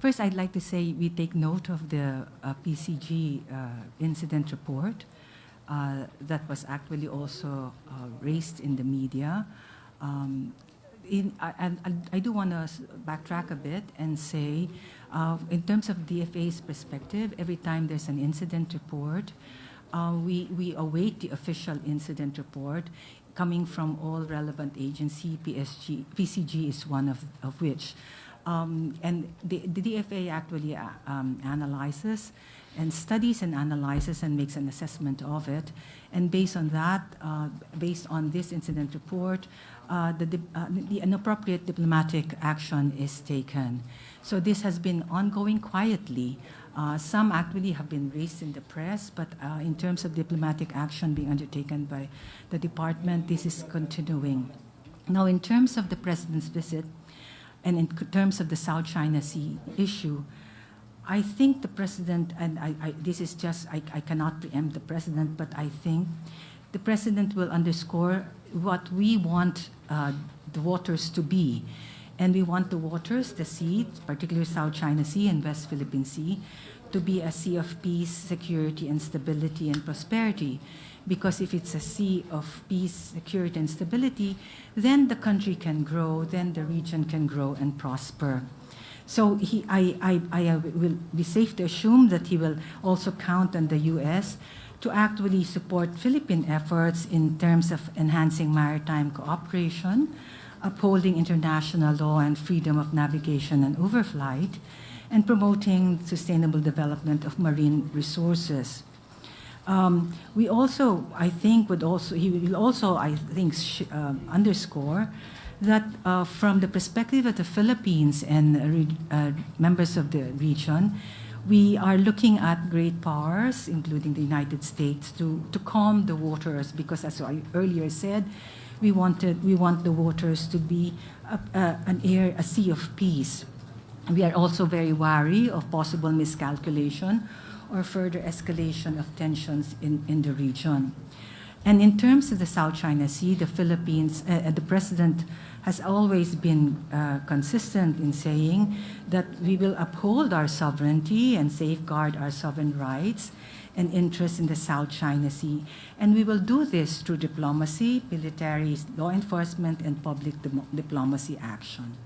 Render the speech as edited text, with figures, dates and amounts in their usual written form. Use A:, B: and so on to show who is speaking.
A: First, I'd like to say we take note of the PCG incident report that was actually also raised in the media. I do want to backtrack a bit and say, in terms of DFA's perspective, every time there's an incident report, we await the official incident report coming from all relevant agency. PCG is one of which. And the DFA actually analyzes and studies and analyzes and makes an assessment of it. And based on that, based on this incident report, the inappropriate diplomatic action is taken. So this has been ongoing quietly. Some actually have been raised in the press, but in terms of diplomatic action being undertaken by the department, this is continuing. Now, in terms of the President's visit, and in terms of the South China Sea issue, I think the President, and this is just, I cannot preempt the President, but I think the President will underscore what we want the waters to be. And we want the waters, the sea, particularly South China Sea and West Philippine Sea, to be a sea of peace, security, and stability and prosperity. Because if it's a sea of peace, security, and stability, then the country can grow, then the region can grow and prosper. So I will be safe to assume that he will also count on the U.S. to actually support Philippine efforts in terms of enhancing maritime cooperation, upholding international law and freedom of navigation and overflight, and promoting sustainable development of marine resources. We also, I think, he will also, I think, underscore that from the perspective of the Philippines and members of the region, we are looking at great powers, including the United States, to calm the waters, because as I earlier said, we want the waters to be a sea of peace. We are also very wary of possible miscalculation or further escalation of tensions in the region. And in terms of the South China Sea, the Philippines, the President has always been consistent in saying that we will uphold our sovereignty and safeguard our sovereign rights and interests in the South China Sea. And we will do this through diplomacy, military, law enforcement, and public diplomacy action.